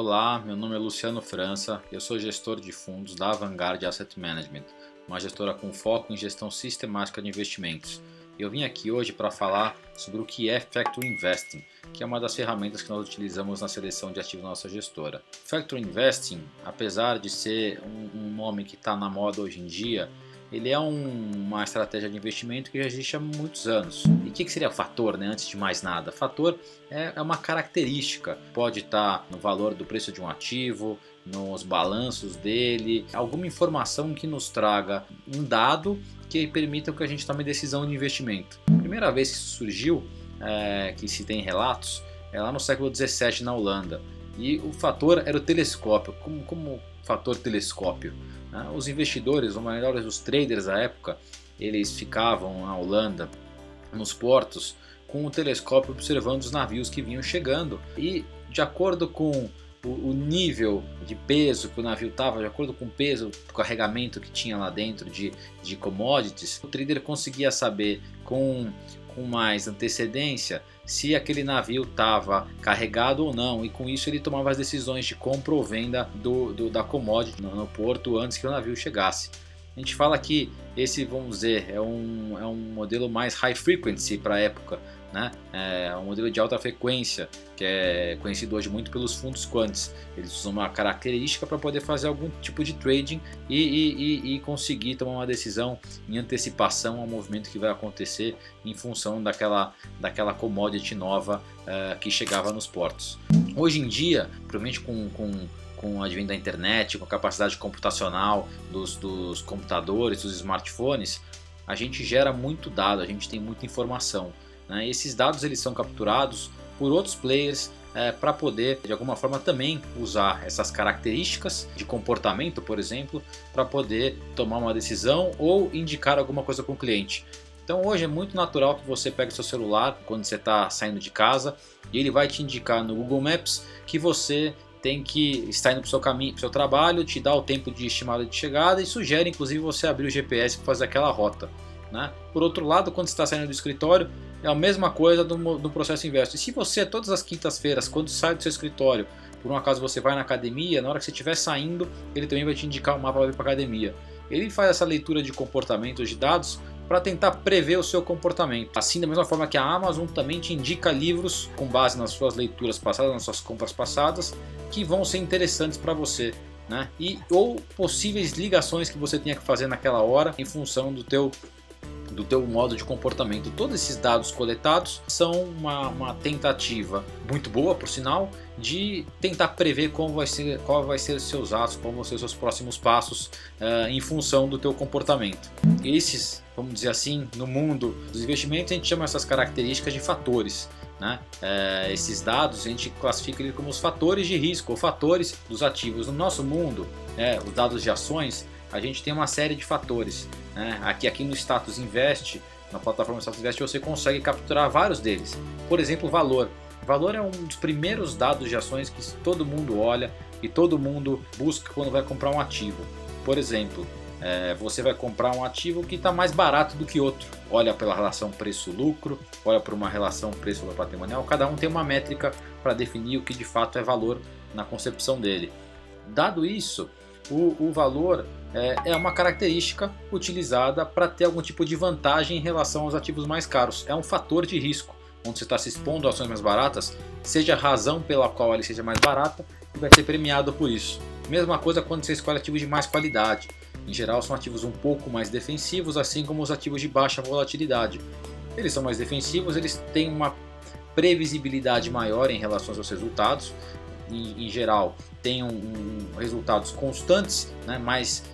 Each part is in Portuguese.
Olá, meu nome é Luciano França, eu sou gestor de fundos da Vanguard Asset Management, uma gestora com foco em gestão sistemática de investimentos. Eu vim aqui hoje para falar sobre o que é Factor Investing, que é uma das ferramentas que nós utilizamos na seleção de ativos da nossa gestora. Factor Investing, apesar de ser um nome que está na moda hoje em dia, ele é uma estratégia de investimento que já existe há muitos anos. E o que seria o fator, né? Antes de mais nada? Fator é uma característica, pode estar no valor do preço de um ativo, nos balanços dele, alguma informação que nos traga um dado que permita que a gente tome decisão de investimento. A primeira vez que isso surgiu, que se tem relatos, é lá no século XVII na Holanda. E o fator era o telescópio, como fator telescópio. Os investidores, ou melhor, os traders da época, eles ficavam na Holanda, nos portos, com o telescópio observando os navios que vinham chegando. E de acordo com o nível de peso que o navio estava, de acordo com o peso, o carregamento que tinha lá dentro de commodities, o trader conseguia saber com mais antecedência se aquele navio estava carregado ou não, e com isso ele tomava as decisões de compra ou venda da commodity no porto antes que o navio chegasse. A gente fala que esse, vamos dizer, é um modelo mais high frequency para a época, né? É um modelo de alta frequência, que é conhecido hoje muito pelos fundos quants. Eles usam uma característica para poder fazer algum tipo de trading e conseguir tomar uma decisão em antecipação ao movimento que vai acontecer em função daquela commodity nova que chegava nos portos. Hoje em dia, provavelmente com o advento da internet, com a capacidade computacional dos computadores, dos smartphones, a gente gera muito dado, a gente tem muita informação, né? Esses dados eles são capturados por outros players para poder, de alguma forma, também usar essas características de comportamento, por exemplo, para poder tomar uma decisão ou indicar alguma coisa para o cliente. Então hoje é muito natural que você pegue seu celular quando você está saindo de casa e ele vai te indicar no Google Maps que você tem que estar indo para o seu caminho, para o seu trabalho, te dá o tempo de estimado de chegada e sugere inclusive você abrir o GPS para fazer aquela rota, né? Por outro lado, quando você está saindo do escritório, é a mesma coisa do processo inverso. E se você, todas as quintas-feiras, quando sai do seu escritório, por um acaso você vai na academia, na hora que você estiver saindo, ele também vai te indicar o mapa para ir para a academia. Ele faz essa leitura de comportamentos de dados para tentar prever o seu comportamento. Assim, da mesma forma que a Amazon também te indica livros com base nas suas leituras passadas, nas suas compras passadas, que vão ser interessantes para você, né? Ou possíveis ligações que você tenha que fazer naquela hora em função do teu modo de comportamento. Todos esses dados coletados são uma tentativa muito boa, por sinal, de tentar prever qual vai ser os seus atos, qual vão ser os seus próximos passos em função do teu comportamento. Esses, vamos dizer assim, no mundo dos investimentos a gente chama essas características de fatores, né? Esses dados a gente classifica eles como os fatores de risco ou fatores dos ativos. No nosso mundo, os dados de ações, a gente tem uma série de fatores, né? Aqui no Status Invest, na plataforma Status Invest, você consegue capturar vários deles. Por exemplo, o valor. O valor é um dos primeiros dados de ações que todo mundo olha e todo mundo busca quando vai comprar um ativo. Por exemplo, você vai comprar um ativo que está mais barato do que outro. Olha pela relação preço-lucro, olha por uma relação preço-valor patrimonial. Cada um tem uma métrica para definir o que de fato é valor na concepção dele. Dado isso, o valor é uma característica utilizada para ter algum tipo de vantagem em relação aos ativos mais caros. É um fator de risco, onde você está se expondo a ações mais baratas, seja a razão pela qual ele seja mais barata e vai ser premiado por isso. Mesma coisa quando você escolhe ativos de mais qualidade. Em geral são ativos um pouco mais defensivos, assim como os ativos de baixa volatilidade. Eles são mais defensivos, eles têm uma previsibilidade maior em relação aos seus resultados. Em geral, tem resultados constantes, né, mais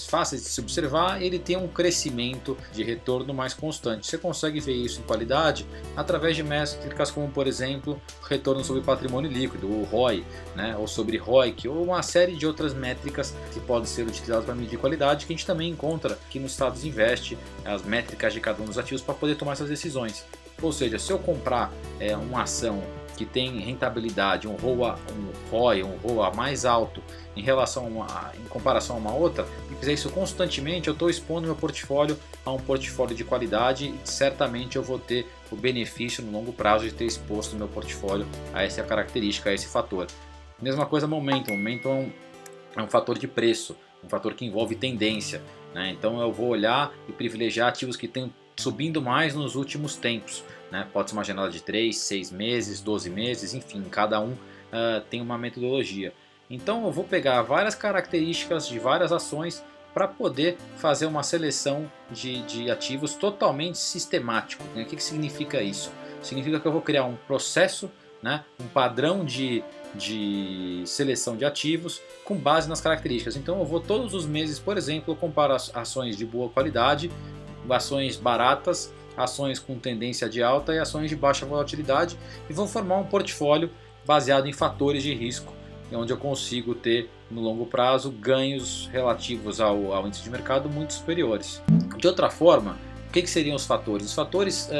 fáceis de se observar, e ele tem um crescimento de retorno mais constante. Você consegue ver isso em qualidade através de métricas como, por exemplo, retorno sobre patrimônio líquido, o ROI, né, ou sobre ROIC, ou uma série de outras métricas que podem ser utilizadas para medir qualidade, que a gente também encontra aqui no Status Invest, as métricas de cada um dos ativos para poder tomar essas decisões. Ou seja, se eu comprar uma ação que tem rentabilidade, um ROI, um ROA mais alto em comparação a uma outra, e fizer isso constantemente, eu estou expondo meu portfólio a um portfólio de qualidade e certamente eu vou ter o benefício no longo prazo de ter exposto meu portfólio a essa característica, a esse fator. Mesma coisa momentum. Momentum é um fator de preço, um fator que envolve tendência, né? Então eu vou olhar e privilegiar ativos que estão subindo mais nos últimos tempos, né? Pode ser uma janela de 3, 6 meses, 12 meses, enfim, cada um tem uma metodologia. Então eu vou pegar várias características de várias ações para poder fazer uma seleção de ativos totalmente sistemático, né? O que significa isso? Significa que eu vou criar um processo, né? Um padrão de seleção de ativos com base nas características. Então eu vou todos os meses, por exemplo, eu comparo ações de boa qualidade, ações baratas, ações com tendência de alta e ações de baixa volatilidade e vou formar um portfólio baseado em fatores de risco, onde eu consigo ter no longo prazo ganhos relativos ao índice de mercado muito superiores. De outra forma, o que seriam os fatores? Os fatores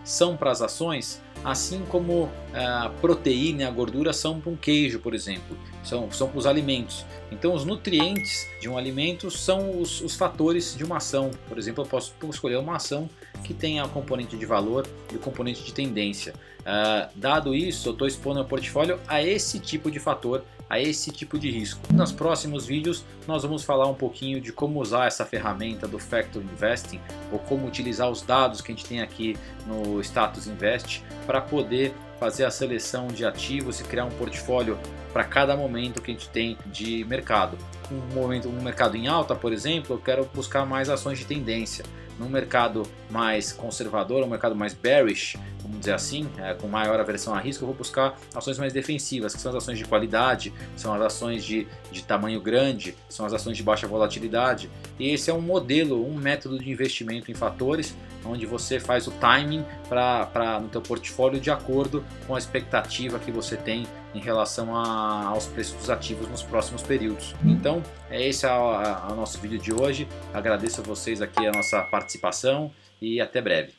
são para as ações, assim como a proteína e a gordura são para um queijo, por exemplo, são para os alimentos. Então os nutrientes de um alimento são os fatores de uma ação. Por exemplo, eu posso escolher uma ação que tenha o componente de valor e o componente de tendência. Dado isso, eu estou expondo meu portfólio a esse tipo de fator, a esse tipo de risco. Nos próximos vídeos nós vamos falar um pouquinho de como usar essa ferramenta do Factor Investing ou como utilizar os dados que a gente tem aqui no Status Invest para poder fazer a seleção de ativos e criar um portfólio para cada momento que a gente tem de mercado. Um mercado em alta, por exemplo, eu quero buscar mais ações de tendência. Num mercado mais conservador, um mercado mais bearish, vamos dizer assim, com maior aversão a risco, eu vou buscar ações mais defensivas, que são as ações de qualidade, são as ações de tamanho grande, são as ações de baixa volatilidade. E esse é um modelo, um método de investimento em fatores, onde você faz o timing no teu portfólio de acordo com a expectativa que você tem em relação aos preços dos ativos nos próximos períodos. Então, esse é o nosso vídeo de hoje. Agradeço a vocês aqui a nossa participação e até breve.